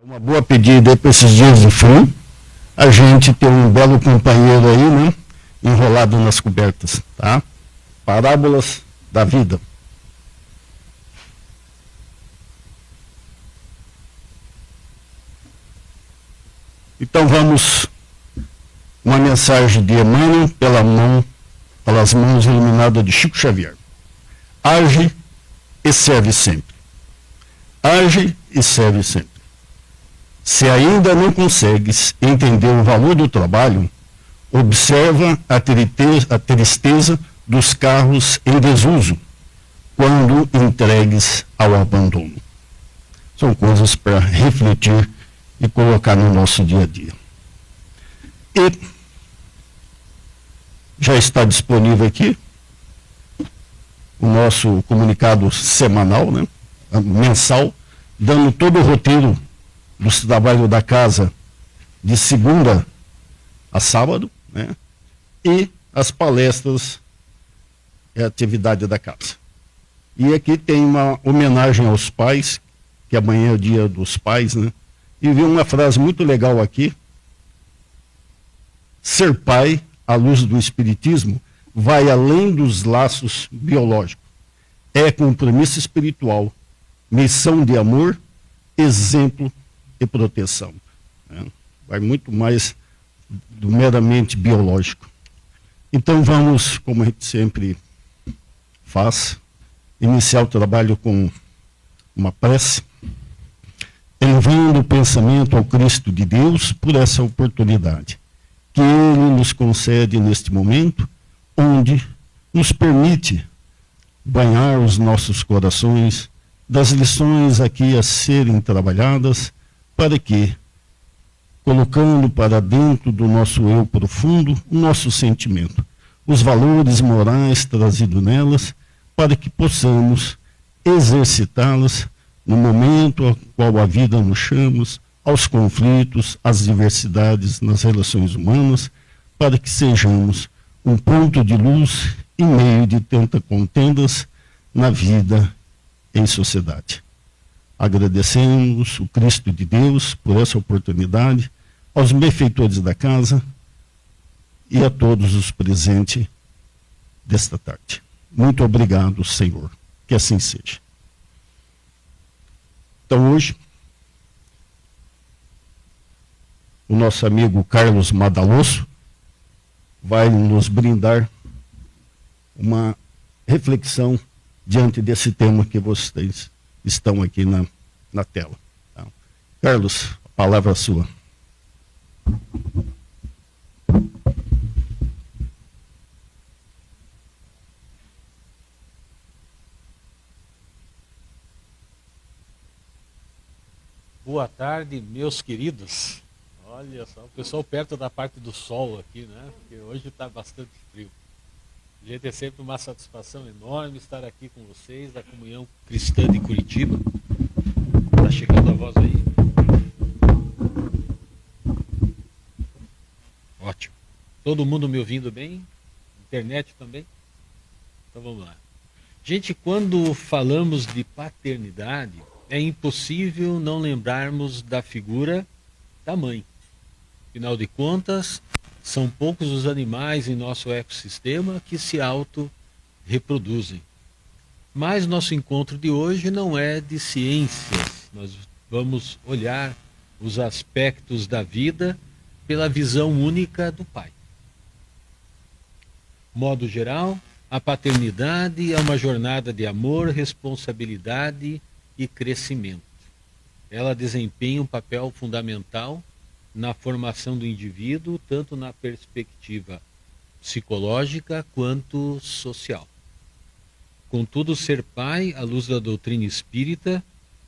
Uma boa pedida para esses dias de frio, a gente ter um belo companheiro aí, né? Enrolado nas cobertas, tá? Parábolas da vida. Então vamos, uma mensagem de Emmanuel pelas mãos iluminadas de Chico Xavier. Age e serve sempre. Age e serve sempre. Se ainda não consegues entender o valor do trabalho, observa a tristeza dos carros em desuso, quando entregues ao abandono. São coisas para refletir e colocar no nosso dia a dia. E já está disponível aqui o nosso comunicado semanal, né, mensal, dando todo o roteiro dos trabalhos da casa de segunda a sábado, né, e as palestras e a atividade da casa. E aqui tem uma homenagem aos pais, que amanhã é o dia dos pais, né, e vi uma frase muito legal aqui: ser pai, à luz do Espiritismo, vai além dos laços biológicos. É compromisso espiritual, missão de amor, exemplo e proteção. Né? Vai muito mais do meramente biológico. Então vamos, como a gente sempre faz, iniciar o trabalho com uma prece, elevando o pensamento ao Cristo de Deus por essa oportunidade que Ele nos concede neste momento, onde nos permite banhar os nossos corações das lições aqui a serem trabalhadas, para que, colocando para dentro do nosso eu profundo, o nosso sentimento, os valores morais trazidos nelas, para que possamos exercitá-las no momento ao qual a vida nos chama, aos conflitos, às diversidades nas relações humanas, para que sejamos um ponto de luz em meio de tantas contendas na vida em sociedade. Agradecemos o Cristo de Deus por essa oportunidade, aos benfeitores da casa e a todos os presentes desta tarde. Muito obrigado, Senhor. Que assim seja. Então hoje, o nosso amigo Carlos Madaloso vai nos brindar uma reflexão diante desse tema que vocês estão aqui na tela. Tá? Carlos, a palavra é sua. Boa tarde, meus queridos. Olha só, o pessoal perto da parte do sol aqui, né? Porque hoje está bastante frio. Gente, é sempre uma satisfação enorme estar aqui com vocês, da Comunhão Cristã de Curitiba. Está chegando a voz aí? Ótimo. Todo mundo me ouvindo bem? Internet também? Então vamos lá. Gente, quando falamos de paternidade, é impossível não lembrarmos da figura da mãe. Afinal de contas, são poucos os animais em nosso ecossistema que se auto-reproduzem. Mas nosso encontro de hoje não é de ciências. Nós vamos olhar os aspectos da vida pela visão única do pai. Modo geral, a paternidade é uma jornada de amor, responsabilidade e crescimento. Ela desempenha um papel fundamental na formação do indivíduo, tanto na perspectiva psicológica quanto social. Contudo, ser pai, à luz da doutrina espírita,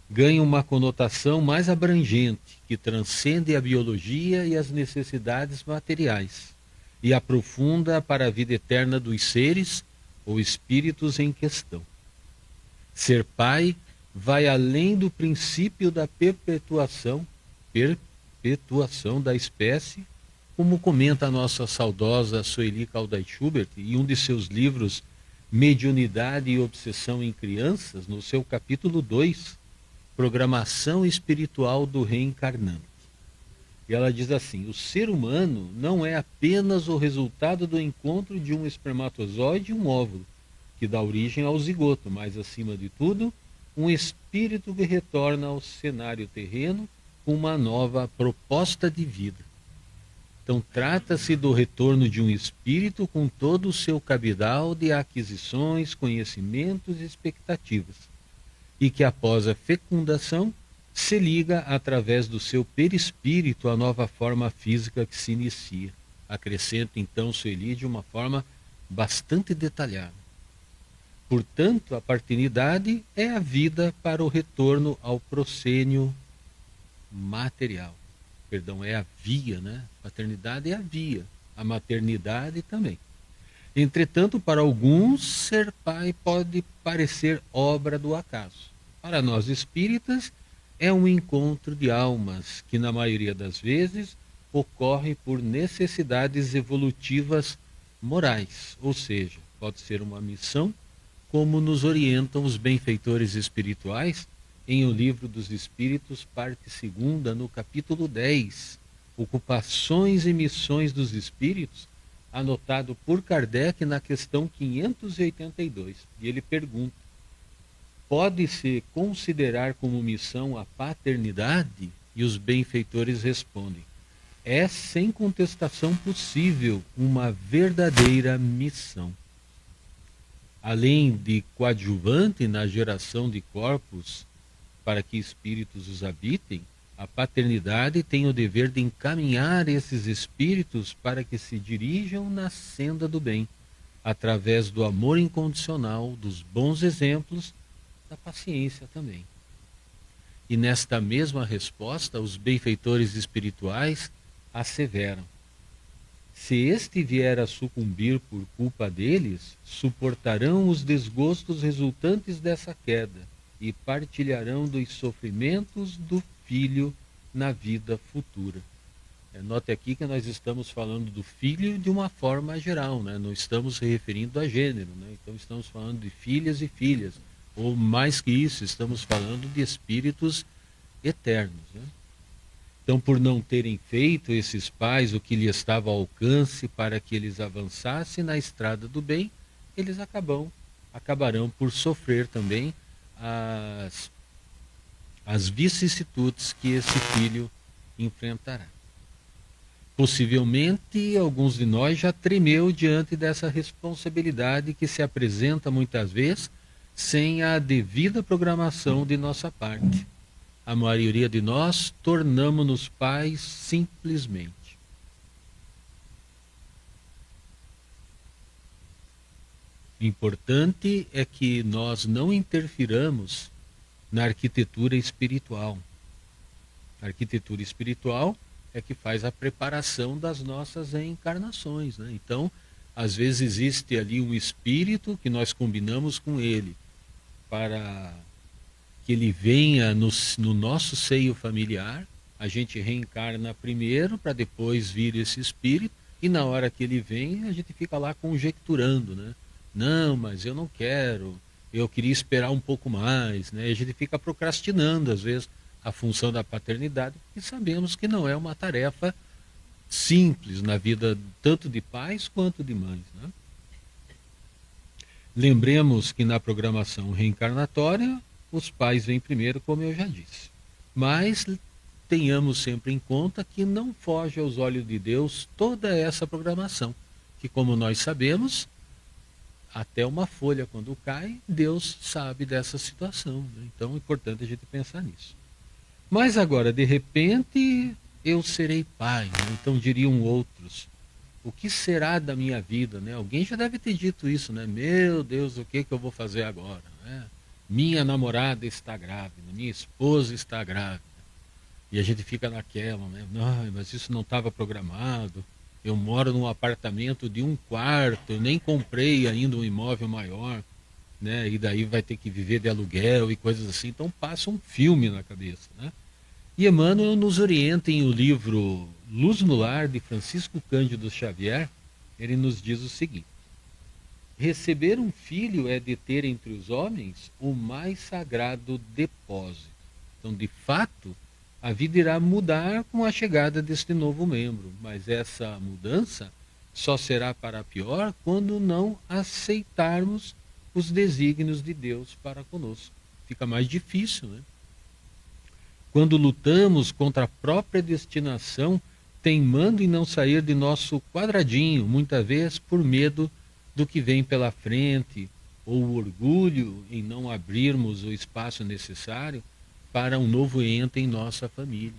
ganha uma conotação mais abrangente, que transcende a biologia e as necessidades materiais, e aprofunda para a vida eterna dos seres ou espíritos em questão. Ser pai vai além do princípio da perpetuação da espécie, como comenta a nossa saudosa Sueli Caldas Schubert em um de seus livros Mediunidade e Obsessão em Crianças, no seu capítulo 2, programação espiritual do reencarnante. E ela diz assim: o ser humano não é apenas o resultado do encontro de um espermatozoide e um óvulo, que dá origem ao zigoto, mas, acima de tudo, um espírito que retorna ao cenário terreno com uma nova proposta de vida. Então, trata-se do retorno de um espírito com todo o seu cabedal de aquisições, conhecimentos e expectativas, e que, após a fecundação, se liga através do seu perispírito à nova forma física que se inicia. Acrescenta, então, Sueli de uma forma bastante detalhada. Portanto, a paternidade é a vida para o retorno ao proscênio material. Perdão, é a via, né? Paternidade é a via, a maternidade também. Entretanto, para alguns, ser pai pode parecer obra do acaso. Para nós espíritas, é um encontro de almas que, na maioria das vezes, ocorre por necessidades evolutivas morais, ou seja, pode ser uma missão, como nos orientam os benfeitores espirituais em O Livro dos Espíritos, parte 2ª, no capítulo 10, Ocupações e Missões dos Espíritos, anotado por Kardec na questão 582. E ele pergunta: pode-se considerar como missão a paternidade? E os benfeitores respondem: é sem contestação possível uma verdadeira missão. Além de coadjuvante na geração de corpos para que espíritos os habitem, a paternidade tem o dever de encaminhar esses espíritos para que se dirijam na senda do bem, através do amor incondicional, dos bons exemplos, da paciência também. E nesta mesma resposta, os benfeitores espirituais asseveram: se este vier a sucumbir por culpa deles, suportarão os desgostos resultantes dessa queda e partilharão dos sofrimentos do filho na vida futura. Note aqui que nós estamos falando do filho de uma forma geral, né? Não estamos se referindo a gênero, né? Então estamos falando de filhas e filhas, ou mais que isso, estamos falando de espíritos eternos, né? Então, por não terem feito esses pais o que lhe estava ao alcance para que eles avançassem na estrada do bem, eles acabarão por sofrer também as vicissitudes que esse filho enfrentará. Possivelmente, alguns de nós já tremeu diante dessa responsabilidade que se apresenta muitas vezes sem a devida programação de nossa parte. A maioria de nós tornamo-nos pais simplesmente. O importante é que nós não interfiramos na arquitetura espiritual. A arquitetura espiritual é que faz a preparação das nossas reencarnações, né? Então, às vezes existe ali um espírito que nós combinamos com ele para que ele venha no nosso seio familiar, a gente reencarna primeiro para depois vir esse espírito, e na hora que ele vem a gente fica lá conjecturando, né? Não, mas eu não quero, eu queria esperar um pouco mais, né? A gente fica procrastinando às vezes a função da paternidade, e sabemos que não é uma tarefa simples na vida tanto de pais quanto de mães, né? Lembremos que na programação reencarnatória os pais vêm primeiro, como eu já disse. Mas tenhamos sempre em conta que não foge aos olhos de Deus toda essa programação, que, como nós sabemos, até uma folha quando cai, Deus sabe dessa situação, né? Então é importante a gente pensar nisso. Mas agora, de repente, eu serei pai, né? Então diriam outros: o que será da minha vida, né? Alguém já deve ter dito isso, né? Meu Deus, o que eu vou fazer agora, né? Minha namorada está grávida, minha esposa está grávida. E a gente fica naquela, né? Ai, mas isso não estava programado. Eu moro num apartamento de 1 quarto, eu nem comprei ainda um imóvel maior, né? E daí vai ter que viver de aluguel e coisas assim. Então passa um filme na cabeça, né? E Emmanuel nos orienta em o livro Luz no Lar, de Francisco Cândido Xavier. Ele nos diz o seguinte: receber um filho é de ter entre os homens o mais sagrado depósito. Então, de fato, a vida irá mudar com a chegada deste novo membro, mas essa mudança só será para pior quando não aceitarmos os desígnios de Deus para conosco. Fica mais difícil, né? Quando lutamos contra a própria destinação, teimando em não sair de nosso quadradinho, muitas vezes por medo do que vem pela frente, ou o orgulho em não abrirmos o espaço necessário para um novo ente em nossa família.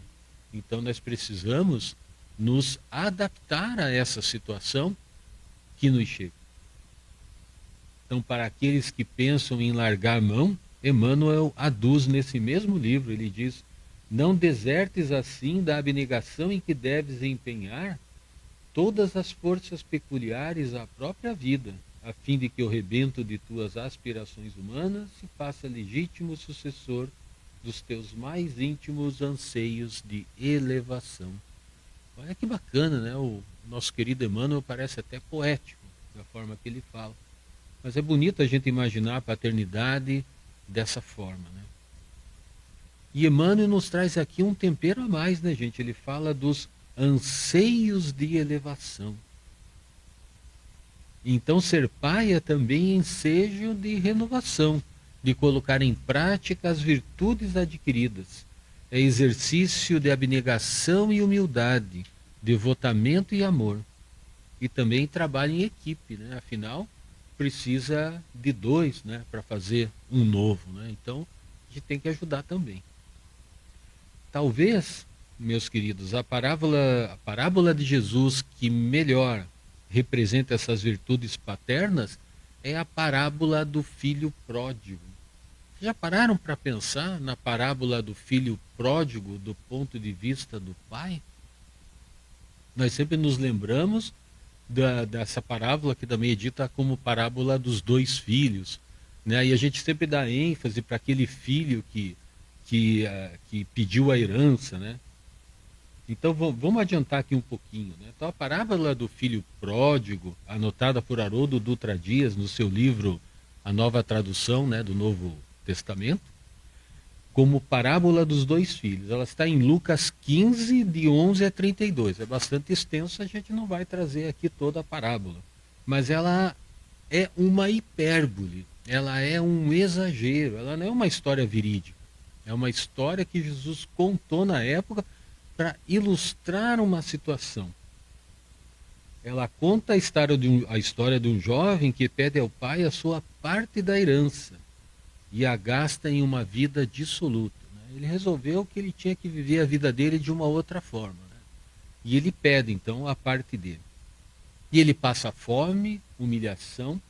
Então nós precisamos nos adaptar a essa situação que nos chega. Então, para aqueles que pensam em largar a mão, Emmanuel aduz nesse mesmo livro, ele diz: não desertes assim da abnegação em que deves empenhar todas as forças peculiares à própria vida, a fim de que o rebento de tuas aspirações humanas se faça legítimo sucessor dos teus mais íntimos anseios de elevação. Olha que bacana, né? O nosso querido Emmanuel parece até poético da forma que ele fala. Mas é bonito a gente imaginar a paternidade dessa forma, né? E Emmanuel nos traz aqui um tempero a mais, né, gente? Ele fala dos anseios de elevação. Então, ser pai é também ensejo de renovação, de colocar em prática as virtudes adquiridas. É exercício de abnegação e humildade, devotamento e amor. E também trabalho em equipe, né? Afinal, precisa de dois, né, para fazer um novo, né? Então, a gente tem que ajudar também. Talvez, meus queridos, a parábola de Jesus que melhor representa essas virtudes paternas é a parábola do filho pródigo. Já pararam para pensar na parábola do filho pródigo do ponto de vista do pai? Nós sempre nos lembramos dessa parábola que também é dita como parábola dos dois filhos, né? E a gente sempre dá ênfase para aquele filho que pediu a herança, né? Então vamos adiantar aqui um pouquinho, né? Então a parábola do filho pródigo, anotada por Haroldo Dutra Dias no seu livro A Nova Tradução, né, do Novo Testamento, como parábola dos dois filhos. Ela está em Lucas 15, de 11 a 32. É bastante extenso, a gente não vai trazer aqui toda a parábola. Mas ela é uma hipérbole, ela é um exagero, ela não é uma história verídica. É uma história que Jesus contou na época para ilustrar uma situação. Ela conta a história de um jovem que pede ao pai a sua parte da herança e a gasta em uma vida dissoluta, né? Ele resolveu que ele tinha que viver a vida dele de uma outra forma, né? E ele pede então a parte dele. E ele passa fome, humilhação.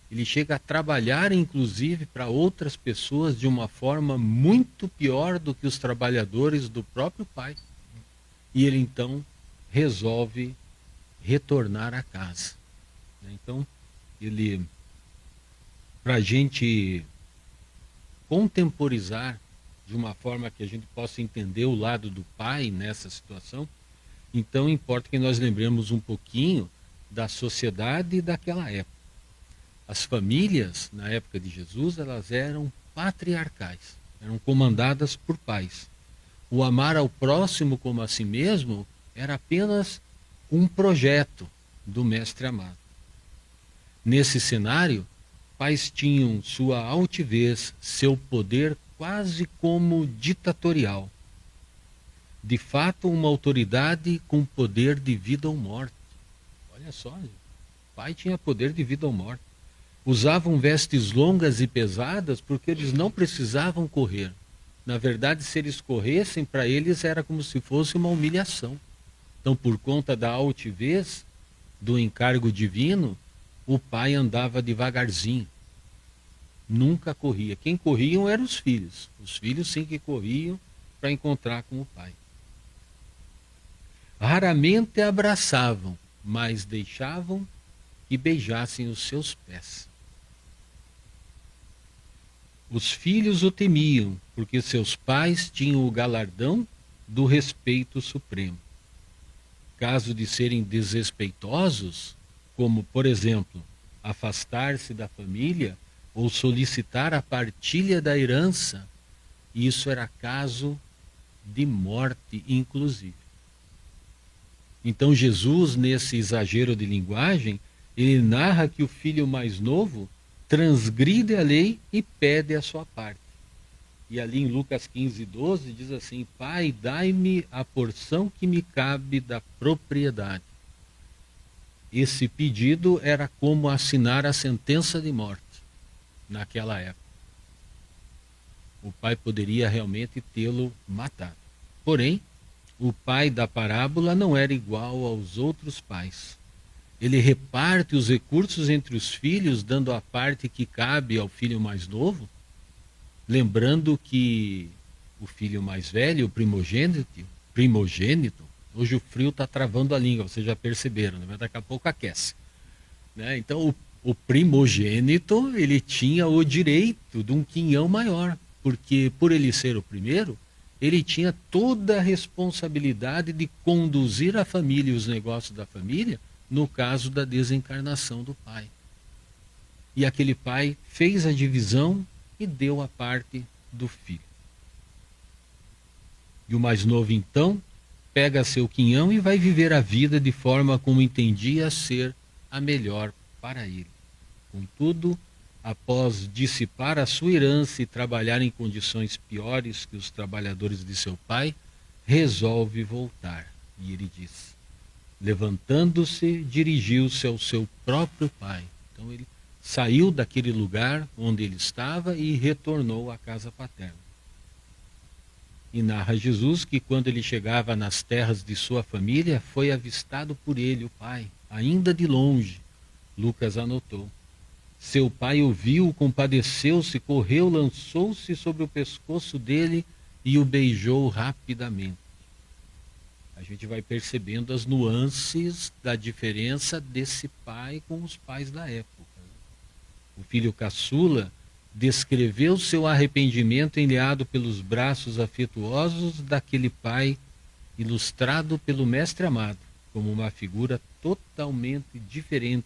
Ele chega a trabalhar, inclusive, para outras pessoas de uma forma muito pior do que os trabalhadores do próprio pai. E ele, então, resolve retornar a casa. Então, para a gente contemporizar de uma forma que a gente possa entender o lado do pai nessa situação, então importa que nós lembremos um pouquinho da sociedade daquela época. As famílias, na época de Jesus, elas eram patriarcais, eram comandadas por pais. O amar ao próximo como a si mesmo era apenas um projeto do mestre amado. Nesse cenário, pais tinham sua altivez, seu poder quase como ditatorial. De fato, uma autoridade com poder de vida ou morte. Olha só, o pai tinha poder de vida ou morte. Usavam vestes longas e pesadas porque eles não precisavam correr. Na verdade, se eles corressem, para eles era como se fosse uma humilhação. Então, por conta da altivez do encargo divino, o pai andava devagarzinho. Nunca corria. Quem corriam eram os filhos. Os filhos sim que corriam para encontrar com o pai. Raramente abraçavam, mas deixavam que beijassem os seus pés. Os filhos o temiam, porque seus pais tinham o galardão do respeito supremo. Caso de serem desrespeitosos, como, por exemplo, afastar-se da família ou solicitar a partilha da herança, Isso era caso de morte, inclusive. Então Jesus, nesse exagero de linguagem, ele narra que o filho mais novo transgride a lei e pede a sua parte. E ali em Lucas 15:12 diz assim: Pai, dai-me a porção que me cabe da propriedade. Esse pedido era como assinar a sentença de morte naquela época. O pai poderia realmente tê-lo matado. Porém, o pai da parábola não era igual aos outros pais. Ele reparte os recursos entre os filhos, dando a parte que cabe ao filho mais novo, lembrando que o filho mais velho, o primogênito, hoje o frio está travando a língua, vocês já perceberam, né? Daqui a pouco aquece. Né? Então, o primogênito, ele tinha o direito de um quinhão maior, porque por ele ser o primeiro, ele tinha toda a responsabilidade de conduzir a família e os negócios da família no caso da desencarnação do pai. E aquele pai fez a divisão e deu a parte do filho. E o mais novo, então, pega seu quinhão e vai viver a vida de forma como entendia ser a melhor para ele. Contudo, após dissipar a sua herança e trabalhar em condições piores que os trabalhadores de seu pai, resolve voltar. E ele diz: levantando-se, dirigiu-se ao seu próprio pai. Então ele saiu daquele lugar onde ele estava e retornou à casa paterna. E narra Jesus que quando ele chegava nas terras de sua família, foi avistado por ele, o pai, ainda de longe. Lucas anotou. Seu pai o viu, compadeceu-se, correu, lançou-se sobre o pescoço dele e o beijou rapidamente. A gente vai percebendo as nuances da diferença desse pai com os pais da época. O filho caçula descreveu seu arrependimento enleado pelos braços afetuosos daquele pai, ilustrado pelo mestre amado, como uma figura totalmente diferente,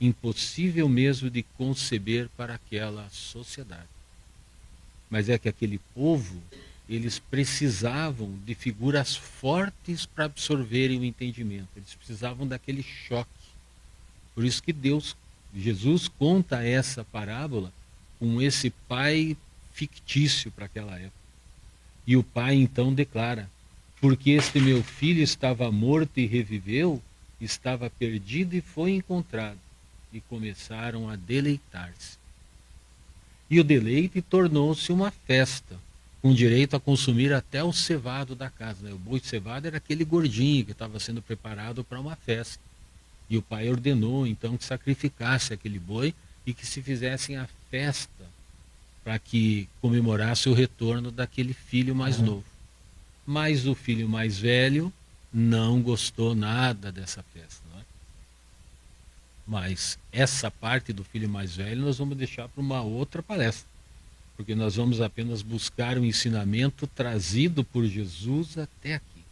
impossível mesmo de conceber para aquela sociedade. Mas é que aquele povo, eles precisavam de figuras fortes para absorverem o entendimento. Eles precisavam daquele choque. Por isso que Jesus conta essa parábola com esse pai fictício para aquela época. E o pai então declara: porque este meu filho estava morto e reviveu, estava perdido e foi encontrado. E começaram a deleitar-se. E o deleite tornou-se uma festa, com direito a consumir até o cevado da casa. Né? O boi cevado era aquele gordinho que estava sendo preparado para uma festa. E o pai ordenou então que sacrificasse aquele boi e que se fizessem a festa para que comemorasse o retorno daquele filho mais novo. Mas o filho mais velho não gostou nada dessa festa. Não é? Mas essa parte do filho mais velho nós vamos deixar para uma outra palestra, porque nós vamos apenas buscar o ensinamento trazido por Jesus até aqui.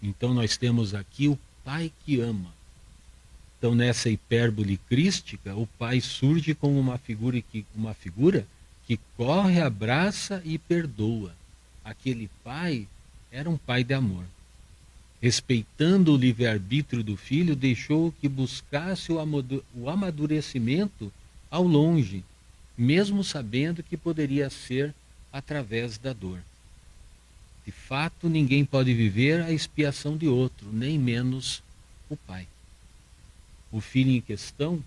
Então nós temos aqui o pai que ama. Então nessa hipérbole crística, o pai surge como uma figura que corre, abraça e perdoa. Aquele pai era um pai de amor. Respeitando o livre-arbítrio do filho, deixou que buscasse o amadurecimento ao longe, mesmo sabendo que poderia ser através da dor. De fato, ninguém pode viver a expiação de outro, nem menos o pai. O filho em questão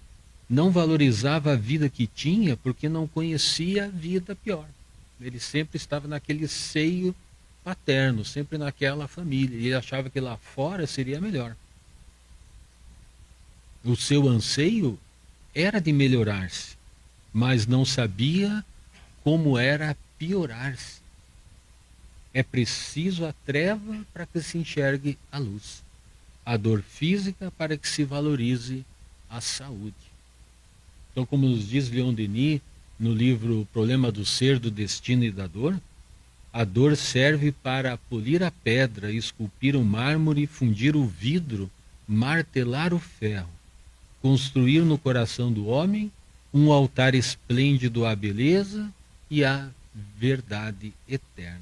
não valorizava a vida que tinha porque não conhecia a vida pior. Ele sempre estava naquele seio paterno, sempre naquela família. E ele achava que lá fora seria melhor. O seu anseio era de melhorar-se, mas não sabia como era piorar-se. É preciso a treva para que se enxergue a luz, a dor física para que se valorize a saúde. Então, como nos diz Leon Denis no livro O Problema do Ser, do Destino e da Dor, a dor serve para polir a pedra, esculpir o mármore, fundir o vidro, martelar o ferro, construir no coração do homem um altar esplêndido à beleza e à verdade eterna.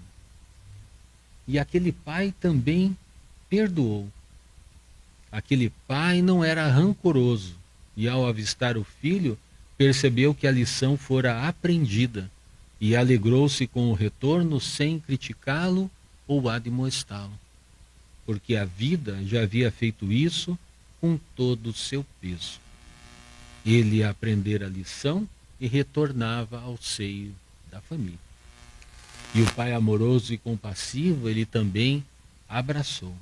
E aquele pai também perdoou. Aquele pai não era rancoroso e, ao avistar o filho, percebeu que a lição fora aprendida e alegrou-se com o retorno sem criticá-lo ou admoestá-lo, porque a vida já havia feito isso com todo o seu peso. Ele aprendera a lição e retornava ao seio da família. E o pai amoroso e compassivo, ele também abraçou.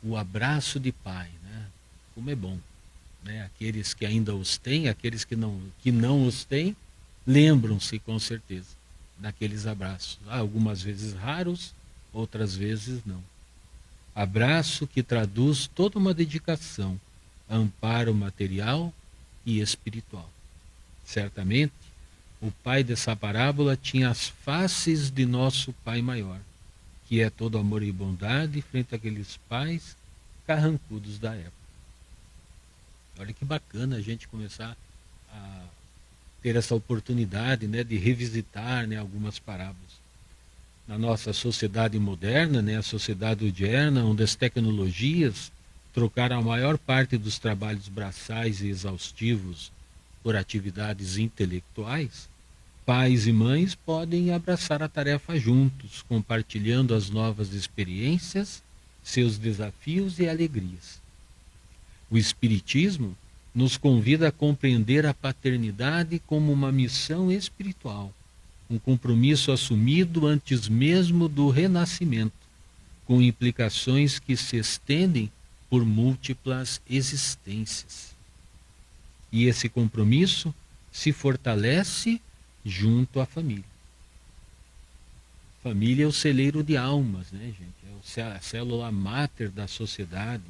O abraço de pai, né? Como é bom, né? Aqueles que ainda os têm, aqueles que não os têm, lembram-se com certeza daqueles abraços. Algumas vezes raros, outras vezes não. Abraço que traduz toda uma dedicação, amparo material e espiritual. Certamente, o pai dessa parábola tinha as faces de nosso Pai Maior, que é todo amor e bondade frente àqueles pais carrancudos da época. Olha que bacana a gente começar a ter essa oportunidade, né, de revisitar, né, algumas parábolas. Na nossa sociedade moderna, né, a sociedade odierna, onde as tecnologias trocaram a maior parte dos trabalhos braçais e exaustivos por atividades intelectuais, pais e mães podem abraçar a tarefa juntos, compartilhando as novas experiências, seus desafios e alegrias. O Espiritismo nos convida a compreender a paternidade como uma missão espiritual, um compromisso assumido antes mesmo do renascimento, com implicações que se estendem por múltiplas existências. E esse compromisso se fortalece junto à família. Família é o celeiro de almas, né, gente? É a célula máter da sociedade.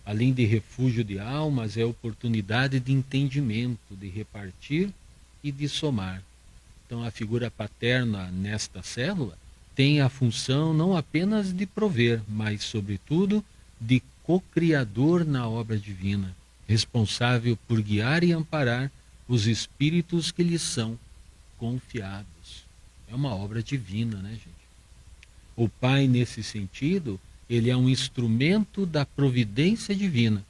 Além de refúgio de almas, é oportunidade de entendimento, de repartir e de somar. Então, a figura paterna nesta célula tem a função não apenas de prover, mas, sobretudo, de co-criador na obra divina, responsável por guiar e amparar os espíritos que lhes são confiados. É uma obra divina, né, gente? O Pai, nesse sentido, ele é um instrumento da providência divina,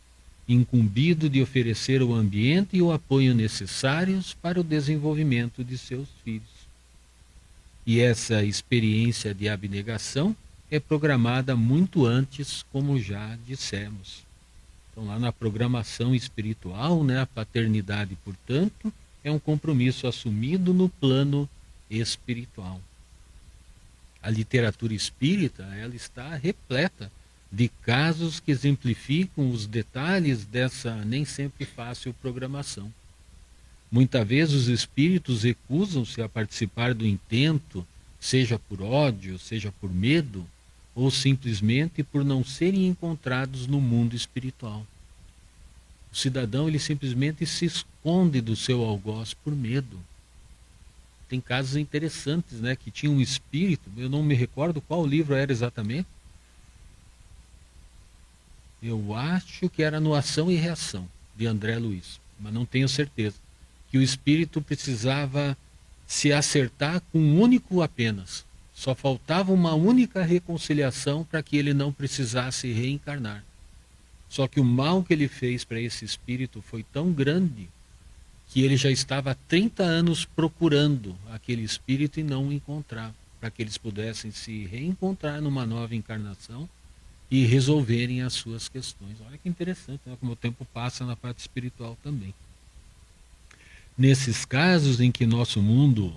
incumbido de oferecer o ambiente e o apoio necessários para o desenvolvimento de seus filhos. E essa experiência de abnegação é programada muito antes, como já dissemos. Então, lá na programação espiritual, né, a paternidade, portanto, é um compromisso assumido no plano espiritual. A literatura espírita, ela está repleta de casos que exemplificam os detalhes dessa nem sempre fácil programação. Muitas vezes os espíritos recusam-se a participar do intento, seja por ódio, seja por medo, ou simplesmente por não serem encontrados no mundo espiritual. O cidadão, ele simplesmente se esconde do seu algoz por medo. Tem casos interessantes, né, que tinha um espírito, eu não me recordo qual livro era exatamente. Eu acho que era no Ação e Reação, de André Luiz, mas não tenho certeza. Que o espírito precisava se acertar com um único apenas. Só faltava uma única reconciliação para que ele não precisasse reencarnar. Só que o mal que ele fez para esse espírito foi tão grande que ele já estava há 30 anos procurando aquele espírito e não o encontrava, para que eles pudessem se reencontrar numa nova encarnação e resolverem as suas questões. Olha que interessante, né? Como o tempo passa na parte espiritual também. Nesses casos em que nosso mundo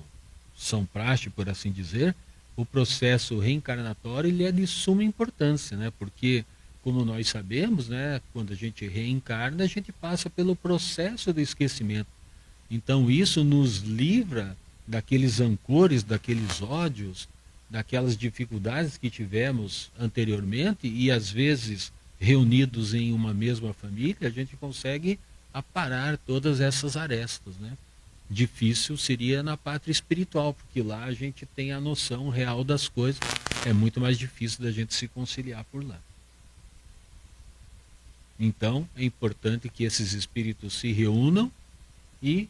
são praxe, por assim dizer, o processo reencarnatório ele é de suma importância, né? Porque, como nós sabemos, né, quando a gente reencarna, a gente passa pelo processo do esquecimento. Então isso nos livra daqueles rancores, daqueles ódios, daquelas dificuldades que tivemos anteriormente e às vezes reunidos em uma mesma família, a gente consegue aparar todas essas arestas, né? Difícil seria na pátria espiritual, porque lá a gente tem a noção real das coisas, é muito mais difícil da gente se conciliar por lá. Então, é importante que esses espíritos se reúnam e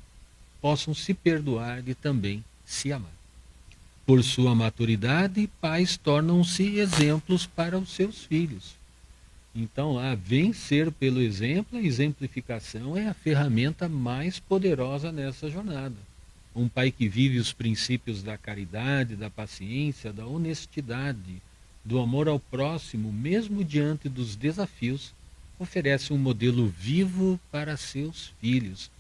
possam se perdoar e também se amar. Por sua maturidade, pais tornam-se exemplos para os seus filhos. Então, lá, vencer pelo exemplo, a exemplificação é a ferramenta mais poderosa nessa jornada. Um pai que vive os princípios da caridade, da paciência, da honestidade, do amor ao próximo, mesmo diante dos desafios, oferece um modelo vivo para seus filhos.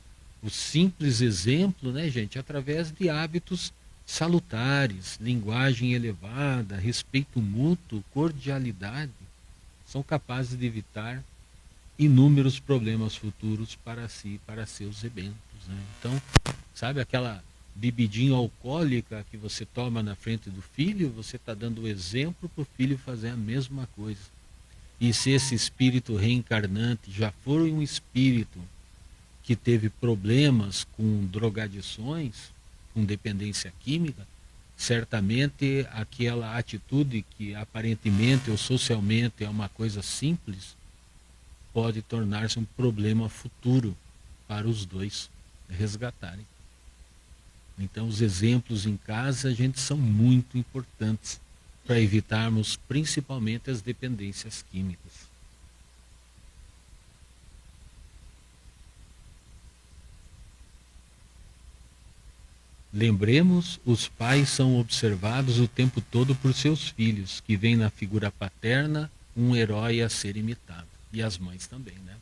O simples exemplo, né, gente, através de hábitos salutares, linguagem elevada, respeito mútuo, cordialidade, são capazes de evitar inúmeros problemas futuros para si e para seus rebentos. Né? Então, sabe aquela bebidinha alcoólica que você toma na frente do filho, você está dando o exemplo para o filho fazer a mesma coisa. E se esse espírito reencarnante já for um espírito que teve problemas com drogadições, com dependência química, certamente aquela atitude que aparentemente ou socialmente é uma coisa simples, pode tornar-se um problema futuro para os dois resgatarem. Então os exemplos em casa, gente, são muito importantes para evitarmos principalmente as dependências químicas. Lembremos, os pais são observados o tempo todo por seus filhos, que veem na figura paterna um herói a ser imitado. E as mães também, né?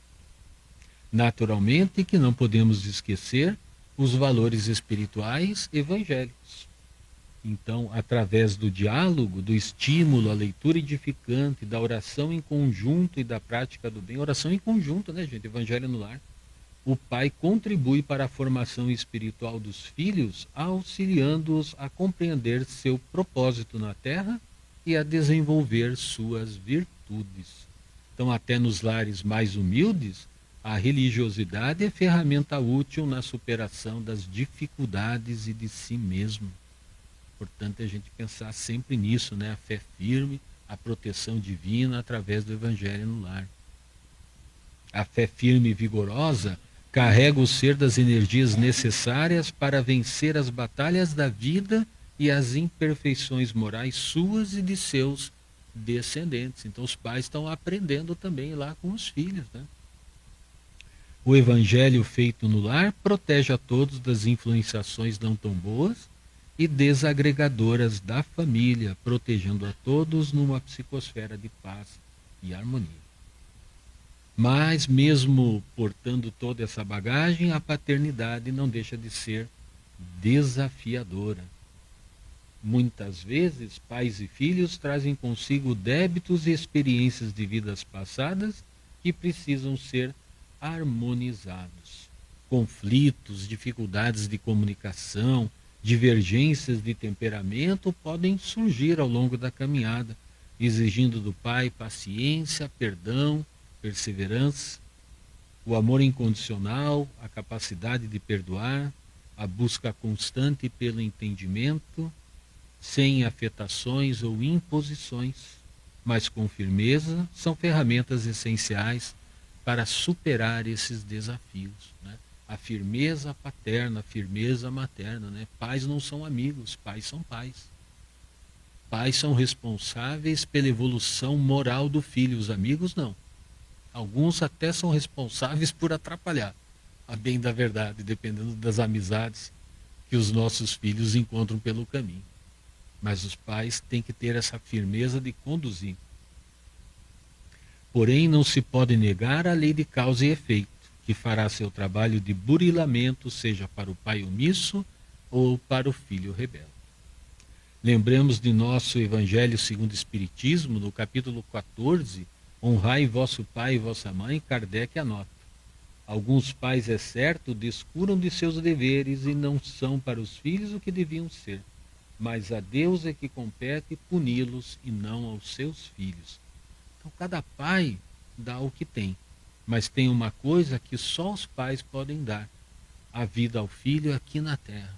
Naturalmente que não podemos esquecer os valores espirituais evangélicos. Então, através do diálogo, do estímulo, a leitura edificante, da oração em conjunto e da prática do bem, oração em conjunto, né, gente? Evangelho no lar. O pai contribui para a formação espiritual dos filhos, auxiliando-os a compreender seu propósito na terra e a desenvolver suas virtudes. Então, até nos lares mais humildes, a religiosidade é ferramenta útil na superação das dificuldades e de si mesmo. Portanto, a gente pensar sempre nisso, né? A fé firme, a proteção divina através do Evangelho no lar. A fé firme e vigorosa carrega o ser das energias necessárias para vencer as batalhas da vida e as imperfeições morais suas e de seus descendentes. Então os pais estão aprendendo também lá com os filhos, né? O evangelho feito no lar protege a todos das influenciações não tão boas e desagregadoras da família, protegendo a todos numa psicosfera de paz e harmonia. Mas, mesmo portando toda essa bagagem, a paternidade não deixa de ser desafiadora. Muitas vezes, pais e filhos trazem consigo débitos e experiências de vidas passadas que precisam ser harmonizados. Conflitos, dificuldades de comunicação, divergências de temperamento podem surgir ao longo da caminhada, exigindo do pai paciência, perdão, perseverança, o amor incondicional, a capacidade de perdoar, a busca constante pelo entendimento, sem afetações ou imposições, mas com firmeza, são ferramentas essenciais para superar esses desafios, né? A firmeza paterna, a firmeza materna, né? Pais não são amigos, pais são pais. Pais são responsáveis pela evolução moral do filho, os amigos não. Alguns até são responsáveis por atrapalhar, a bem da verdade, dependendo das amizades que os nossos filhos encontram pelo caminho. Mas os pais têm que ter essa firmeza de conduzir. Porém, não se pode negar a lei de causa e efeito, que fará seu trabalho de burilamento, seja para o pai omisso ou para o filho rebelde. Lembramos de nosso Evangelho segundo o Espiritismo, no capítulo 14, honrai vosso pai e vossa mãe, Kardec anota. Alguns pais, é certo, descuram de seus deveres e não são para os filhos o que deviam ser, mas a Deus é que compete puni-los e não aos seus filhos. Então cada pai dá o que tem, mas tem uma coisa que só os pais podem dar, a vida ao filho aqui na terra.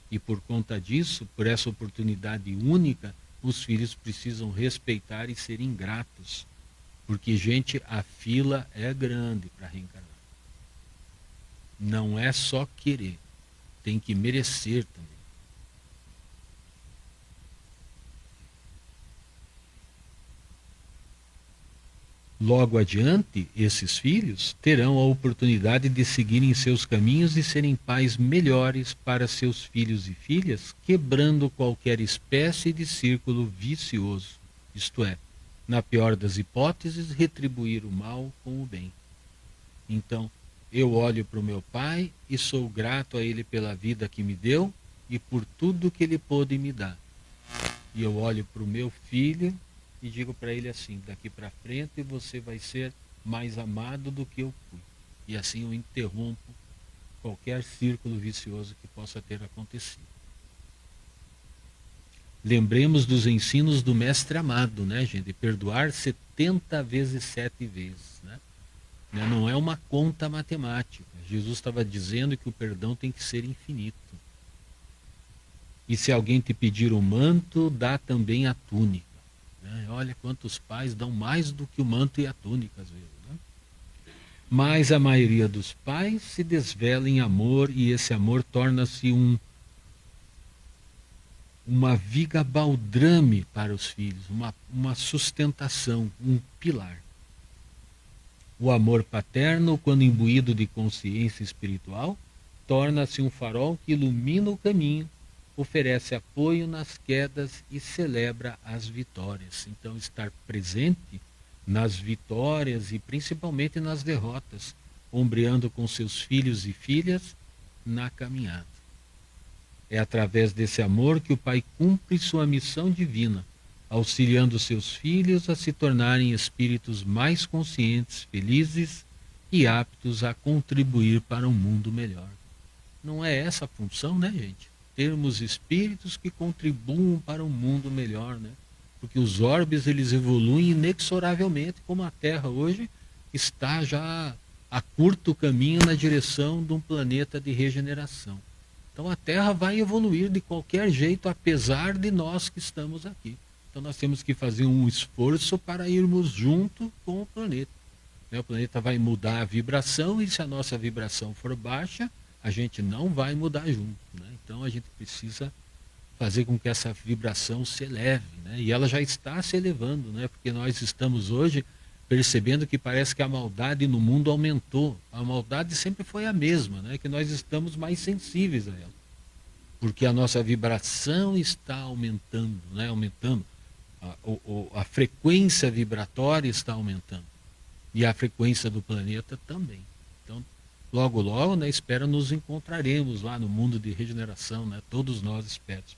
E por conta disso, por essa oportunidade única, os filhos precisam respeitar e ser ingratos. Porque, gente, a fila é grande para reencarnar. Não é só querer. tem que merecer também. Logo adiante, esses filhos terão a oportunidade de seguirem seus caminhos e serem pais melhores para seus filhos e filhas, quebrando qualquer espécie de círculo vicioso, isto é, na pior das hipóteses, retribuir o mal com o bem. Então, eu olho para o meu pai e sou grato a ele pela vida que me deu e por tudo que ele pôde me dar. E eu olho para o meu filho e digo para ele assim: daqui para frente você vai ser mais amado do que eu fui. E assim eu interrompo qualquer círculo vicioso que possa ter acontecido. Lembremos dos ensinos do mestre amado, né, gente? Perdoar 70 vezes 7 vezes, né? Não é uma conta matemática. Jesus estava dizendo que o perdão tem que ser infinito. E se alguém te pedir o manto, dá também a túnica. Né? Olha quantos pais dão mais do que o manto e a túnica, às vezes. Né? Mas a maioria dos pais se desvela em amor e esse amor torna-se uma viga baldrame para os filhos, uma sustentação, um pilar. O amor paterno, quando imbuído de consciência espiritual, torna-se um farol que ilumina o caminho, oferece apoio nas quedas e celebra as vitórias. Então, estar presente nas vitórias e principalmente nas derrotas, ombreando com seus filhos e filhas na caminhada. É através desse amor que o Pai cumpre sua missão divina, auxiliando seus filhos a se tornarem espíritos mais conscientes, felizes e aptos a contribuir para um mundo melhor. Não é essa a função, né, gente? Termos espíritos que contribuam para um mundo melhor, né? Porque os orbes, eles evoluem inexoravelmente, como a Terra hoje está já a curto caminho na direção de um planeta de regeneração. Então a Terra vai evoluir de qualquer jeito, apesar de nós que estamos aqui. Então nós temos que fazer um esforço para irmos junto com o planeta. O planeta vai mudar a vibração e se a nossa vibração for baixa, a gente não vai mudar junto. Né? Então a gente precisa fazer com que essa vibração se eleve. Né? E ela já está se elevando, né? Porque nós estamos hoje percebendo que parece que a maldade no mundo aumentou. A maldade sempre foi a mesma, né? Que nós estamos mais sensíveis a ela. Porque a nossa vibração está aumentando, né? Aumentando. A frequência vibratória está aumentando. E a frequência do planeta também. Então, logo, logo, né, espero nos encontraremos lá no mundo de regeneração, né? Todos nós esperamos.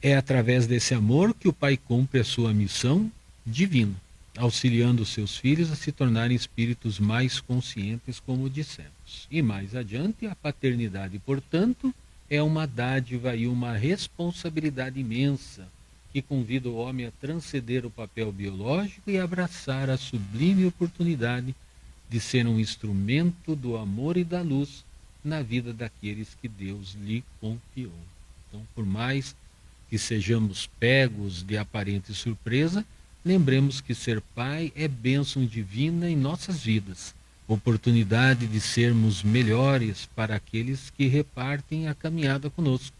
É através desse amor que o Pai cumpre a sua missão divina, auxiliando os seus filhos a se tornarem espíritos mais conscientes, como dissemos. E mais adiante, a paternidade, portanto, é uma dádiva e uma responsabilidade imensa que convida o homem a transcender o papel biológico e abraçar a sublime oportunidade de ser um instrumento do amor e da luz na vida daqueles que Deus lhe confiou. Então, por mais que sejamos pegos de aparente surpresa, lembremos que ser pai é bênção divina em nossas vidas, oportunidade de sermos melhores para aqueles que repartem a caminhada conosco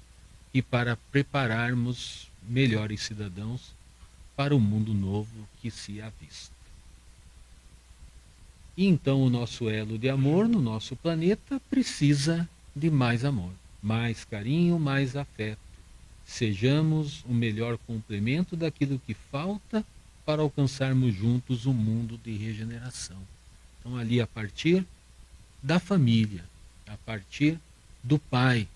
e para prepararmos melhores cidadãos para o mundo novo que se avista. E então o nosso elo de amor no nosso planeta precisa de mais amor, mais carinho, mais afeto. Sejamos o melhor complemento daquilo que falta para alcançarmos juntos um mundo de regeneração. Então, ali a partir da família, a partir do pai,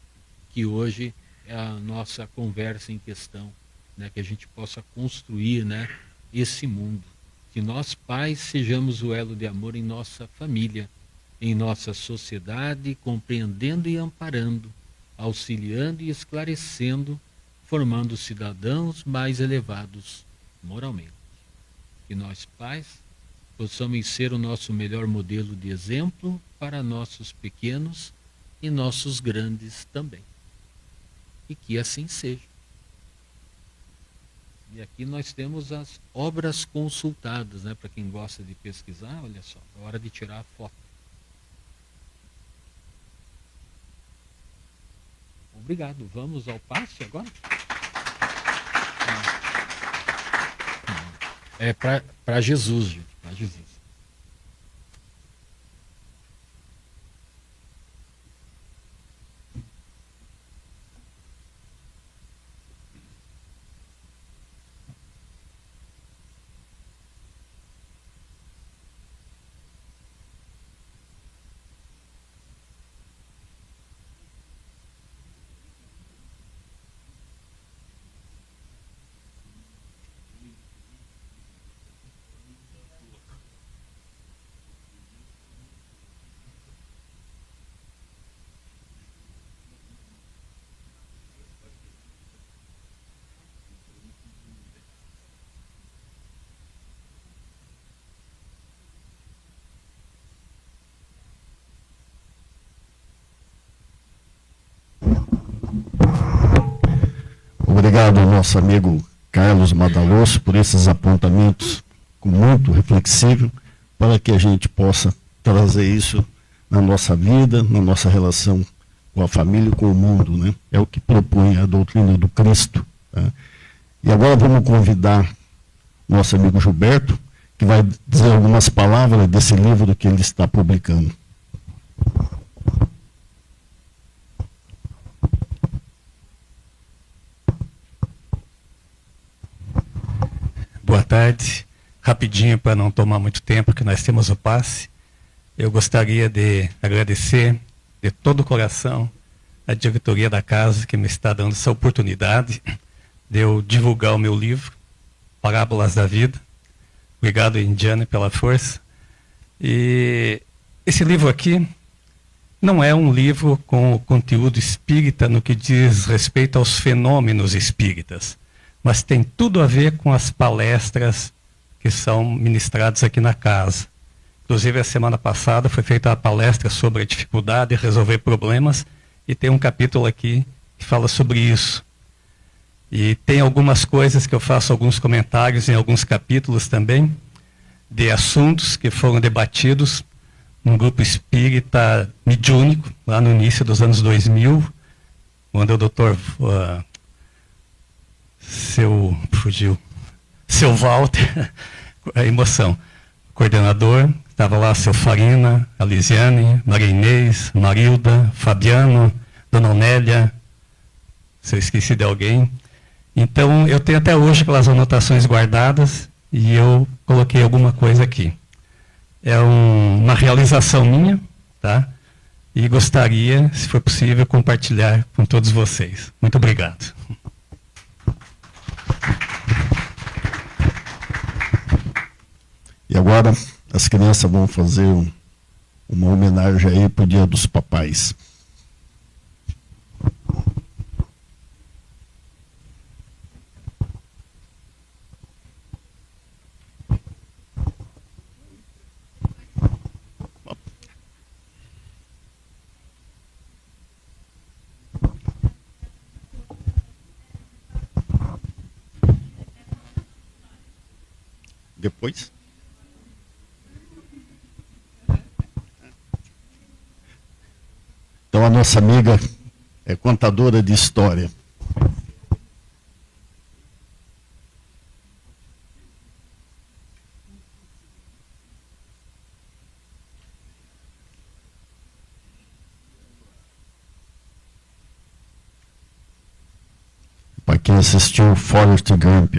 que hoje é a nossa conversa em questão, né? Que a gente possa construir, né, esse mundo. Que nós pais sejamos o elo de amor em nossa família, em nossa sociedade, compreendendo e amparando, auxiliando e esclarecendo, formando cidadãos mais elevados moralmente. Que nós pais possamos ser o nosso melhor modelo de exemplo para nossos pequenos e nossos grandes também. E que assim seja. E aqui nós temos as obras consultadas, né? Para quem gosta de pesquisar, olha só, é hora de tirar a foto. Obrigado. Vamos ao passe agora? É para Jesus, gente. Para Jesus. Obrigado ao nosso amigo Carlos Madaloso por esses apontamentos muito reflexivos para que a gente possa trazer isso na nossa vida, na nossa relação com a família e com o mundo, né? É o que propõe a doutrina do Cristo. Tá? E agora vamos convidar nosso amigo Gilberto, que vai dizer algumas palavras desse livro que ele está publicando. Boa tarde. Rapidinho, para não tomar muito tempo, que nós temos o passe. Eu gostaria de agradecer de todo o coração a diretoria da casa que me está dando essa oportunidade de eu divulgar o meu livro, Parábolas da Vida. Obrigado, Indiana, pela força. E esse livro aqui não é um livro com conteúdo espírita no que diz respeito aos fenômenos espíritas, mas tem tudo a ver com as palestras que são ministradas aqui na casa. Inclusive, a semana passada foi feita uma palestra sobre a dificuldade de resolver problemas, e tem um capítulo aqui que fala sobre isso. E tem algumas coisas que eu faço alguns comentários em alguns capítulos também, de assuntos que foram debatidos num grupo espírita mediúnico, lá no início dos anos 2000, quando o doutor seu Walter, a emoção, coordenador, estava lá seu Farina, a Lisiane, Maria Inês, Marilda, Fabiano, Dona Onélia, se eu esqueci de alguém. Então, eu tenho até hoje aquelas anotações guardadas e eu coloquei alguma coisa aqui. É uma realização minha, tá? E gostaria, se for possível, compartilhar com todos vocês. Muito obrigado. E agora as crianças vão fazer uma homenagem aí para o Dia dos Papais. Depois? Então a nossa amiga é contadora de história. Para quem assistiu Forrest Gump.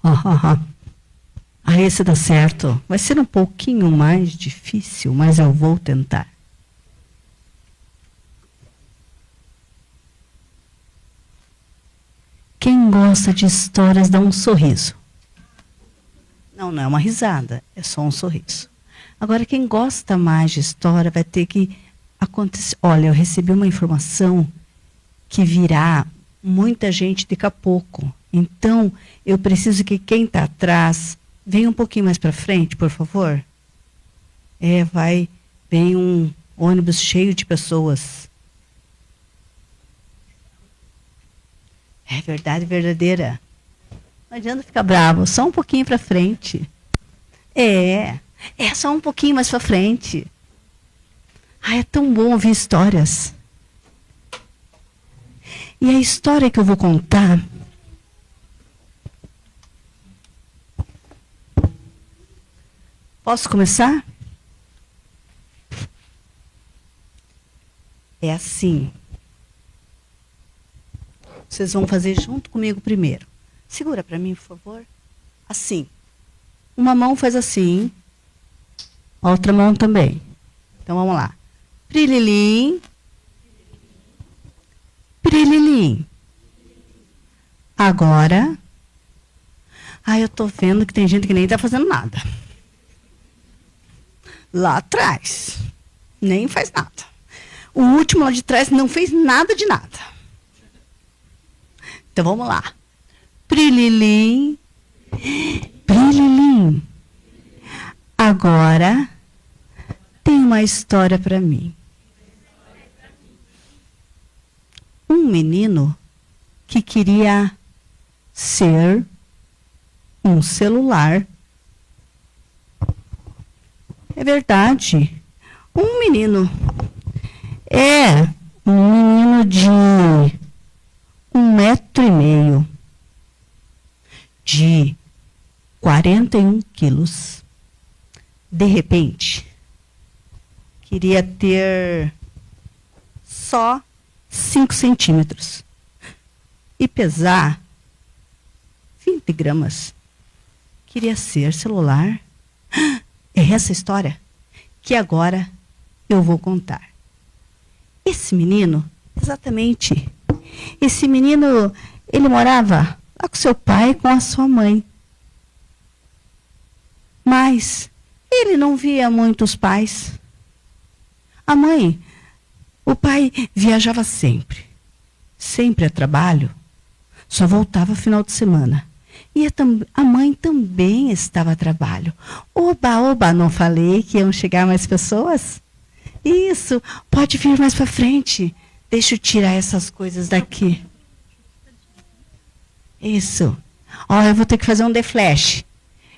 Ah, esse dá certo. Vai ser um pouquinho mais difícil, mas eu vou tentar. Quem gosta de histórias dá um sorriso. Não é uma risada, é só um sorriso. Agora, quem gosta mais de história vai ter que acontecer. Olha, eu recebi uma informação que virá muita gente daqui a pouco. Então, eu preciso que quem está atrás venha um pouquinho mais para frente, por favor. Vem um ônibus cheio de pessoas. É verdade verdadeira. Não adianta ficar bravo, só um pouquinho para frente. Só um pouquinho mais para frente. É tão bom ouvir histórias. E a história que eu vou contar posso começar? É assim. Vocês vão fazer junto comigo primeiro. Segura para mim, por favor. Assim. Uma mão faz assim. A outra mão também. Então vamos lá. Prililim. Prililim. Agora. Eu tô vendo que tem gente que nem tá fazendo nada. Lá atrás. Nem faz nada. O último lá de trás não fez nada de nada. Então vamos lá. Prililim. Prililim. Agora tem uma história para mim. Um menino que queria ser um celular. É verdade. Um menino. Um menino de 1,5 m. De 41 quilos. De repente, queria ter só 5 centímetros e pesar 20 gramas. Queria ser celular. É essa história que agora eu vou contar. Esse menino, exatamente, esse menino, ele morava lá com seu pai e com a sua mãe. Mas ele não via muitos pais. A mãe, o pai viajava sempre. Sempre a trabalho. Só voltava final de semana. E a mãe também estava a trabalho. Oba, não falei que iam chegar mais pessoas? Isso, pode vir mais para frente. Deixa eu tirar essas coisas daqui. Isso. Eu vou ter que fazer um deflash.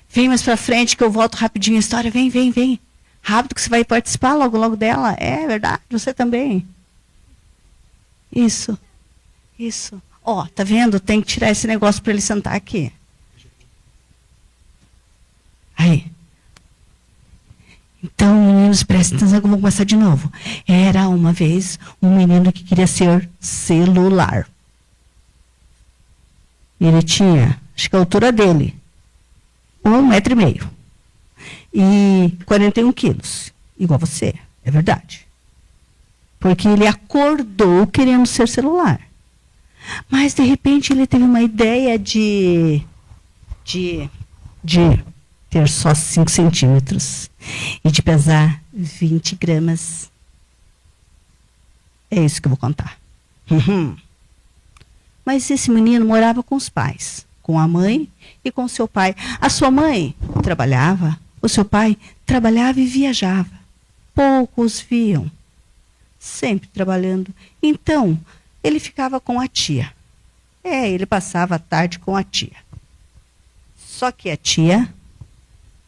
Vem mais para frente que eu volto rapidinho a história. Vem. Rápido que você vai participar logo dela. É verdade, você também. Isso. Tá vendo? Tem que tirar esse negócio para ele sentar aqui. Aí. Então, meninos, prestem atenção que eu vou começar de novo. Era uma vez um menino que queria ser celular. Ele tinha, acho que a altura dele, 1,5 m. E 41 quilos. Igual você, é verdade. Porque ele acordou querendo ser celular. Mas, de repente, ele teve uma ideia de ter só 5 centímetros e de pesar 20 gramas. É isso que eu vou contar. Mas esse menino morava com os pais, com a mãe e com seu pai. A sua mãe trabalhava, o seu pai trabalhava e viajava. Poucos viam, sempre trabalhando. Então, ele ficava com a tia. Ele passava a tarde com a tia. Só que a tia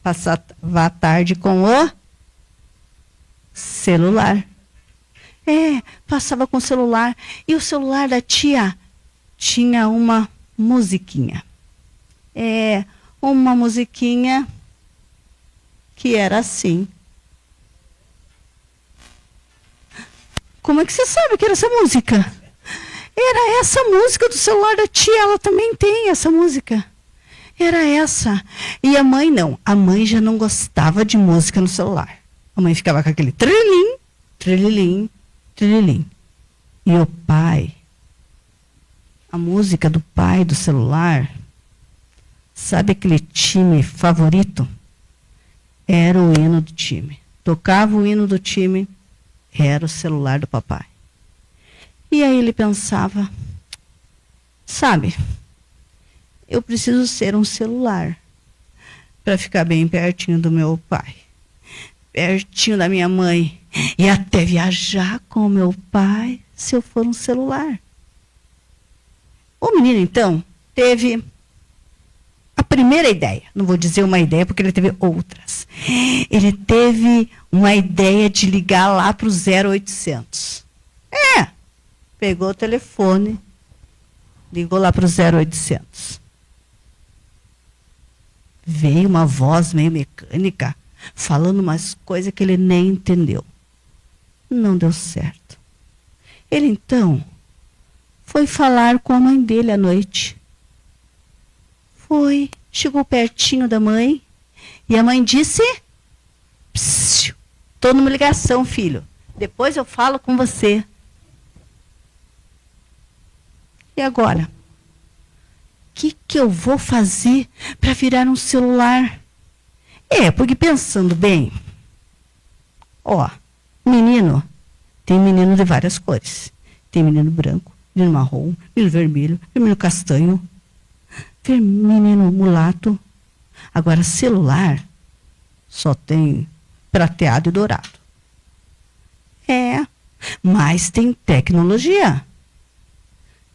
passava a tarde com o celular. Passava com o celular. E o celular da tia tinha uma musiquinha. Uma musiquinha que era assim. Como é que você sabe que era essa música? Era essa música do celular da tia. Ela também tem essa música. era essa. E a mãe não. A mãe já não gostava de música no celular. A mãe ficava com aquele trililim, trililim, trililim. E o pai, a música do pai do celular, sabe aquele time favorito? Era o hino do time. Tocava o hino do time, era o celular do papai. E aí ele pensava, sabe, eu preciso ser um celular para ficar bem pertinho do meu pai, pertinho da minha mãe, e até viajar com o meu pai se eu for um celular. O menino, então, teve a primeira ideia. Não vou dizer uma ideia porque ele teve outras. Ele teve uma ideia de ligar lá para o 0800. Pegou o telefone, ligou lá para o 0800. Veio uma voz meio mecânica, falando umas coisas que ele nem entendeu. Não deu certo. Ele, então, foi falar com a mãe dele à noite. Chegou pertinho da mãe, e a mãe disse, estou numa ligação, filho. Depois eu falo com você. E agora? O que eu vou fazer para virar um celular? Porque pensando bem, menino, tem menino de várias cores. Tem menino branco, menino marrom, menino vermelho, menino castanho, menino mulato. Agora, celular só tem prateado e dourado. Mas tem tecnologia.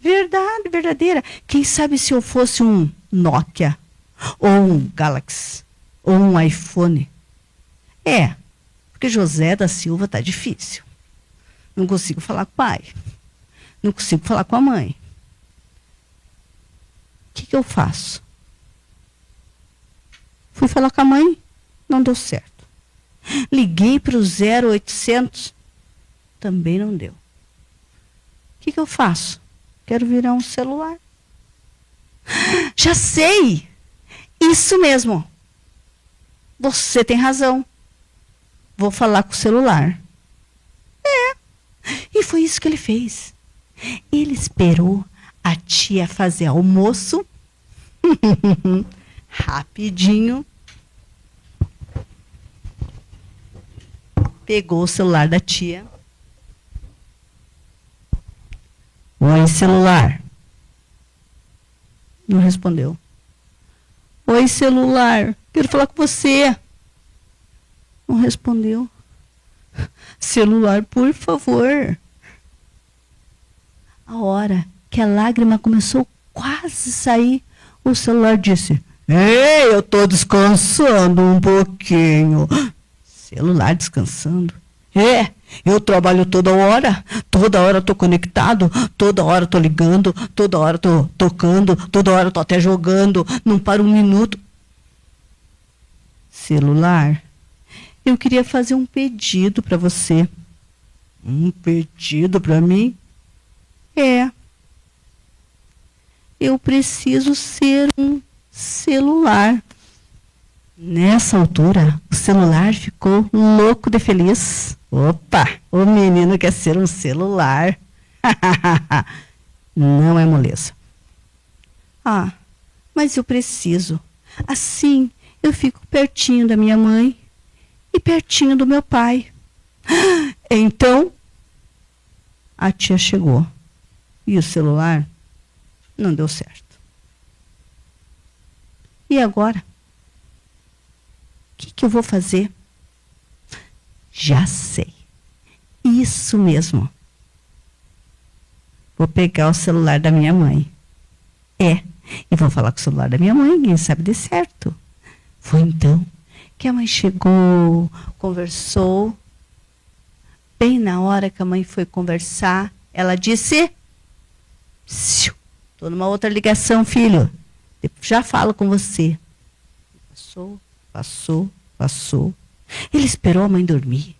Verdade, verdadeira. Quem sabe se eu fosse um Nokia, ou um Galaxy, ou um iPhone? Porque José da Silva tá difícil. Não consigo falar com o pai. Não consigo falar com a mãe. O que eu faço? Fui falar com a mãe, não deu certo. Liguei para o 0800, também não deu. O que eu faço? Quero virar um celular. Já sei! Isso mesmo. Você tem razão. Vou falar com o celular. E foi isso que ele fez. Ele esperou a tia fazer almoço. Rapidinho. Pegou o celular da tia. Oi, celular. Não respondeu. Oi, celular. Quero falar com você. Não respondeu. Celular, por favor. A hora que a lágrima começou quase a sair, o celular disse, ei, eu estou descansando um pouquinho. Celular descansando? Eu trabalho toda hora estou conectado, toda hora estou ligando, toda hora estou tocando, toda hora estou até jogando, não para um minuto. Celular, eu queria fazer um pedido para você. Um pedido para mim? Eu preciso ser um celular. Nessa altura, o celular ficou louco de feliz. Opa, o menino quer ser um celular. Não é moleza. Mas eu preciso. Assim, eu fico pertinho da minha mãe e pertinho do meu pai. Então, a tia chegou. E o celular não deu certo. E agora? O que eu vou fazer? Já sei. Isso mesmo. Vou pegar o celular da minha mãe. E vou falar com o celular da minha mãe, quem sabe dê certo. Foi então que a mãe chegou, conversou. Bem na hora que a mãe foi conversar, ela disse, estou numa outra ligação, filho. Já falo com você. Passou. Ele esperou a mãe dormir.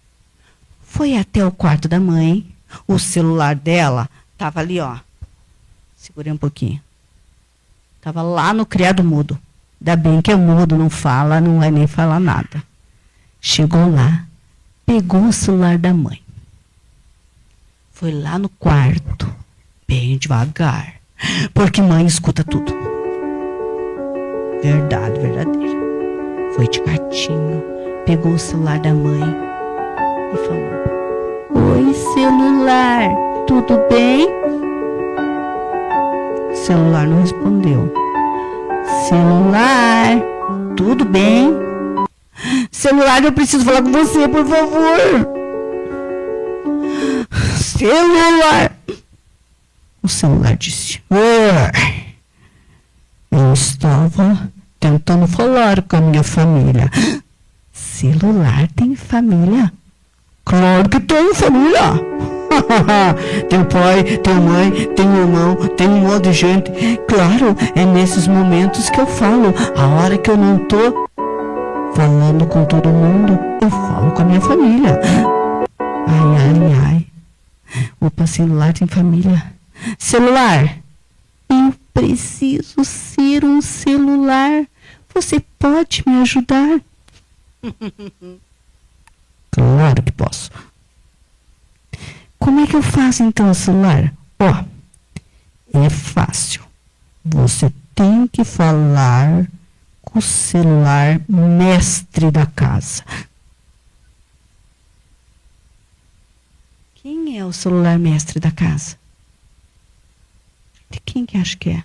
Foi até o quarto da mãe. O celular dela estava ali, Segurei um pouquinho. Estava lá no criado mudo. Ainda bem que é mudo, não fala, não vai nem falar nada. Chegou lá, pegou o celular da mãe. Foi lá no quarto, bem devagar, porque mãe escuta tudo. Verdade, verdadeira. Foi de gatinho, pegou o celular da mãe e falou: Oi, celular, tudo bem? O celular não respondeu. Celular, tudo bem? Celular, eu preciso falar com você, por favor. Celular. O celular disse: eu estava tentando falar com a minha família. Celular tem família? Claro que tem família. Tem pai, tem mãe, tem irmão, tem um monte de gente. Claro, é nesses momentos que eu falo. A hora que eu não tô falando com todo mundo, eu falo com a minha família. Ai. Opa, celular tem família. Celular, eu preciso ser um celular. Você pode me ajudar? Claro que posso. Como é que eu faço então o celular? É fácil. Você tem que falar com o celular mestre da casa. Quem é o celular mestre da casa? De quem que acha que é?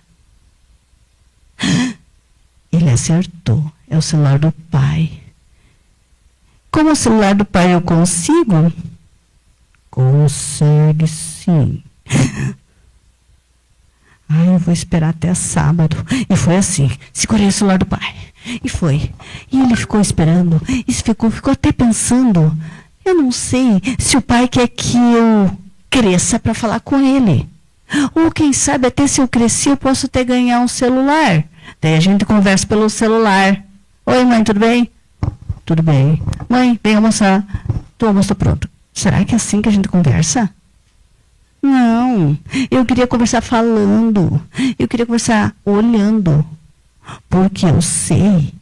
Ele acertou. É o celular do pai. Como o celular do pai eu consigo? Consegue sim. Eu vou esperar até sábado. E foi assim. Segurei o celular do pai. E foi. E ele ficou esperando. E ficou até pensando. Eu não sei se o pai quer que eu cresça para falar com ele. Ou quem sabe até se eu crescer eu posso até ganhar um celular. Daí a gente conversa pelo celular. Oi, mãe, tudo bem? Tudo bem. Mãe, vem almoçar. O almoço tá pronto. Será que é assim que a gente conversa? Não. Eu queria conversar falando. Eu queria conversar olhando. Porque eu sei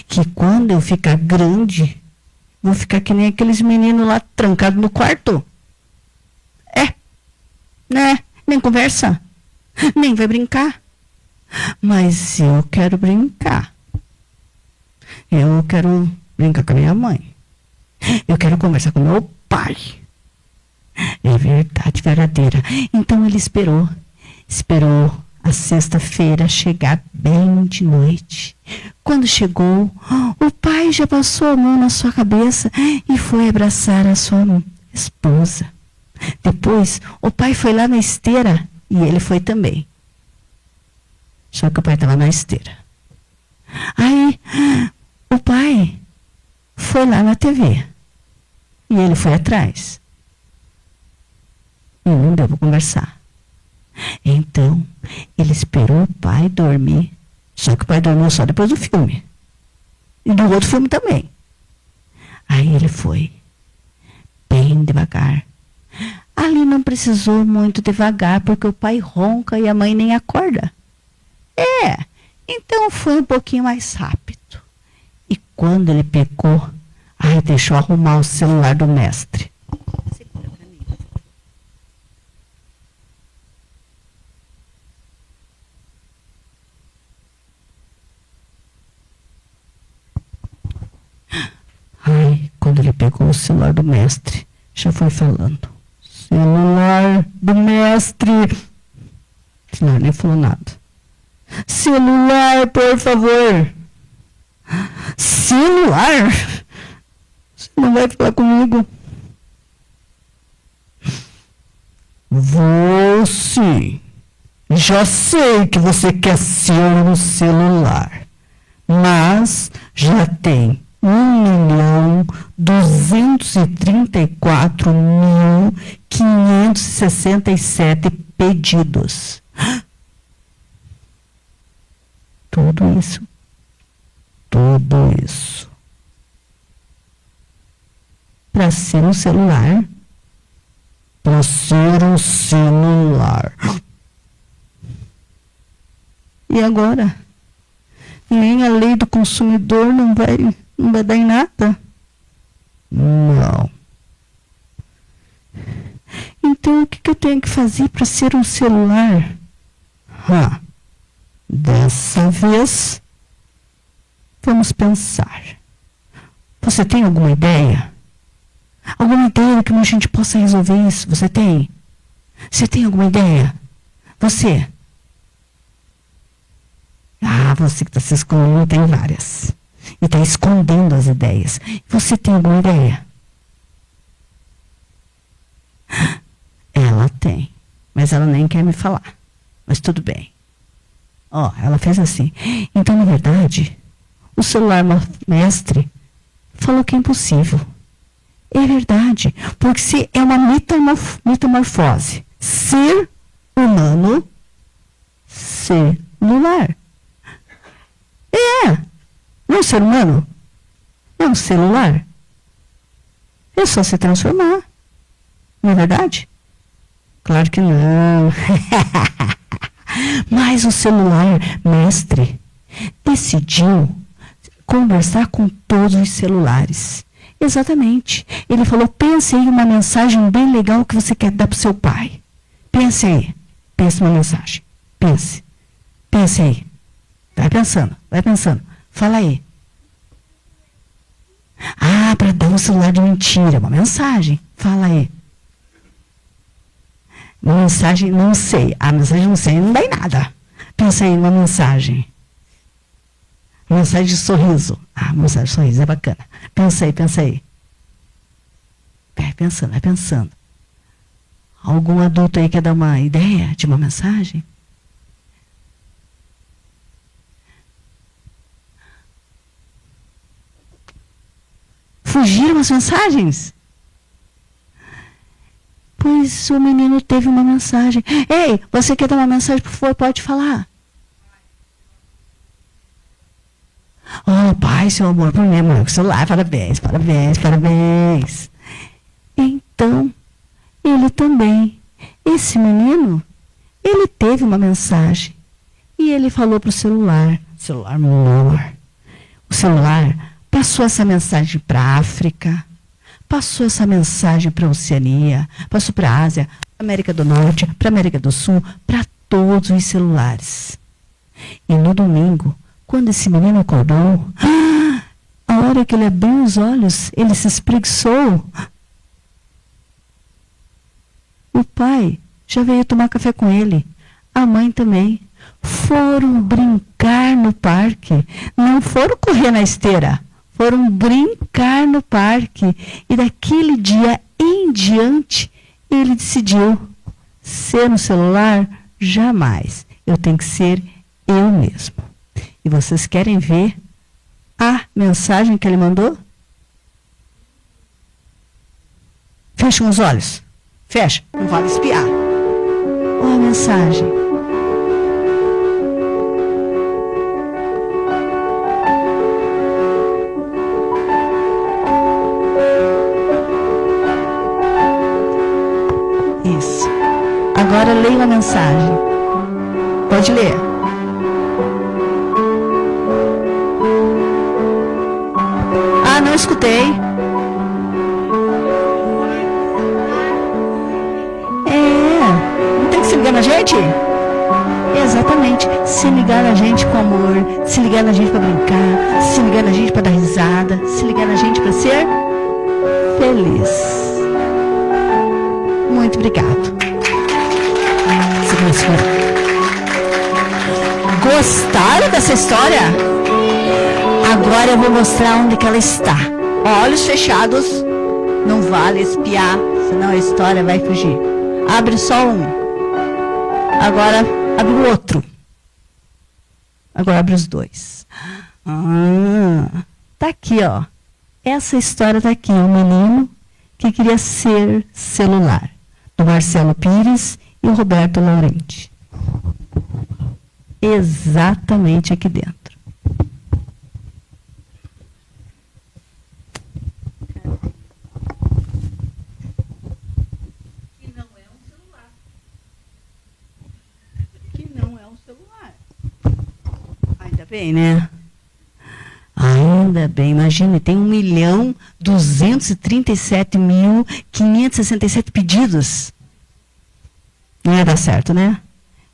que quando eu ficar grande, vou ficar que nem aqueles meninos lá trancados no quarto. Né? Nem conversa. Nem vai brincar. Mas eu quero brincar. Eu quero brincar com a minha mãe. Eu quero conversar com meu pai. É verdade verdadeira. Então ele esperou a sexta-feira chegar bem de noite. Quando chegou, o pai já passou a mão na sua cabeça e foi abraçar a sua esposa. Depois, o pai foi lá na esteira e ele foi também. Só que o pai estava na esteira. Aí, o pai foi lá na TV e ele foi atrás. E não deu para conversar. Então, ele esperou o pai dormir. Só que o pai dormiu só depois do filme. E do outro filme também. Aí ele foi bem devagar. Ali não precisou muito devagar, porque o pai ronca e a mãe nem acorda. Então foi um pouquinho mais rápido. E quando ele pegou, deixou arrumar o celular do mestre. Segura pra mim. Quando ele pegou o celular do mestre, já foi falando. Celular do mestre. O celular nem falou nada. Celular, por favor. Celular? Você não vai falar comigo? Vou sim. Já sei que você quer ser um celular. Mas já tem 1.234.567 pedidos. Tudo isso. Para ser um celular. Para ser um celular. E agora? Nem a lei do consumidor não vai dar em nada? Não. Então, o que eu tenho que fazer para ser um celular? Dessa vez, vamos pensar. Você tem alguma ideia? Alguma ideia de como a gente possa resolver isso? Você tem? Você tem alguma ideia? Você? Você que está se escondendo tem várias. E está escondendo as ideias. Você tem alguma ideia? Ela tem. Mas ela nem quer me falar. Mas tudo bem. Ela fez assim. Então, na verdade, o celular mestre falou que é impossível. É verdade. Porque se é uma metamorfose. Ser humano, celular. Não é um ser humano. É um celular. É só se transformar. Não é verdade? Claro que não. Mas o celular mestre decidiu conversar com todos os celulares. Exatamente. Ele falou, pense aí uma mensagem bem legal que você quer dar para o seu pai. Pense aí. Pense uma mensagem. Pense. Pense aí. Vai pensando. Fala aí. Para dar um celular de mentira. Uma mensagem. Fala aí. Uma mensagem, não sei. A mensagem não sei, não dá em nada. Pensa aí numa mensagem. Mensagem de sorriso. Mensagem de sorriso, é bacana. Pensa aí. Vai pensando. Algum adulto aí quer dar uma ideia de uma mensagem? Fugiram as mensagens? Pois o menino teve uma mensagem. Ei, você quer dar uma mensagem, por favor, pode falar. Pai, seu amor, por mim, amor, com o celular, parabéns. Então, ele também. Esse menino, ele teve uma mensagem. E ele falou para o celular, amor. O celular passou essa mensagem para a África, passou essa mensagem para a Oceania, passou para a Ásia, para a América do Norte, para a América do Sul, para todos os celulares. E no domingo, quando esse menino acordou, a hora que ele abriu os olhos, ele se espreguiçou. O pai já veio tomar café com ele, a mãe também. Foram brincar no parque, não foram correr na esteira. Foram brincar no parque. E daquele dia em diante, ele decidiu ser no celular, jamais. Eu tenho que ser eu mesmo. E vocês querem ver a mensagem que ele mandou? Fechem os olhos. Fecha. Não vale espiar. Olha a mensagem. Isso. Agora leia a mensagem. Pode ler. Não escutei. Não tem que se ligar na gente? Exatamente. Se ligar na gente com amor, se ligar na gente para brincar, se ligar na gente para dar risada, se ligar na gente para ser feliz. Muito obrigado. Gostaram dessa história? Agora eu vou mostrar onde que ela está. Olhos fechados. Não vale espiar, senão a história vai fugir. Abre só um. Agora abre o outro. Agora abre os dois. Tá aqui, ó. Essa história tá aqui. Um menino que queria ser celular. Do Marcelo Pires e o Roberto Laurenti. Exatamente aqui dentro. Que não é um celular. Ainda bem, né? Ainda bem, imagina, tem 1.237.567 pedidos. Não ia dar certo, né?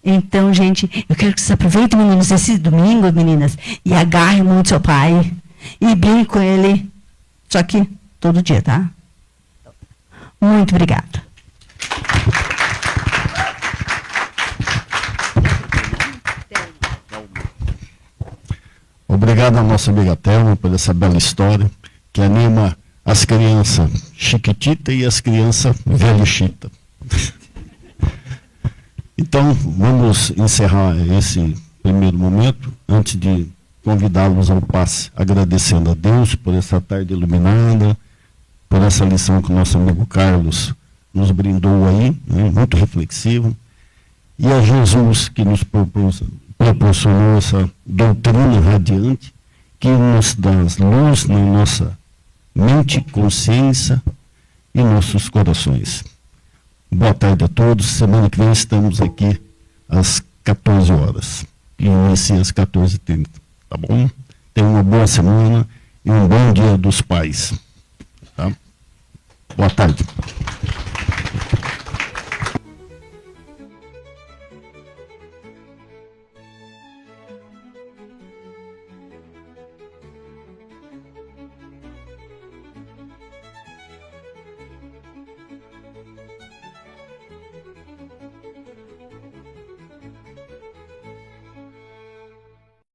Então, gente, eu quero que vocês aproveitem, meninos, esse domingo, meninas, e agarrem muito seu pai, e brinquem com ele, só que todo dia, tá? Muito obrigada. Obrigado à nossa amiga Thelma por essa bela história que anima as crianças chiquitita e as crianças velhichita. Então, vamos encerrar esse primeiro momento, antes de convidá-los ao passe, agradecendo a Deus por essa tarde iluminada, por essa lição que o nosso amigo Carlos nos brindou aí, né, muito reflexivo, e a Jesus que nos proporcionou essa doutrina radiante, que nos dá luz na nossa mente, consciência e nossos corações. Boa tarde a todos. Semana que vem estamos aqui às 14 horas. E inicia às 14h30. Tá bom? Tenham uma boa semana e um bom dia dos pais. Tá? Boa tarde.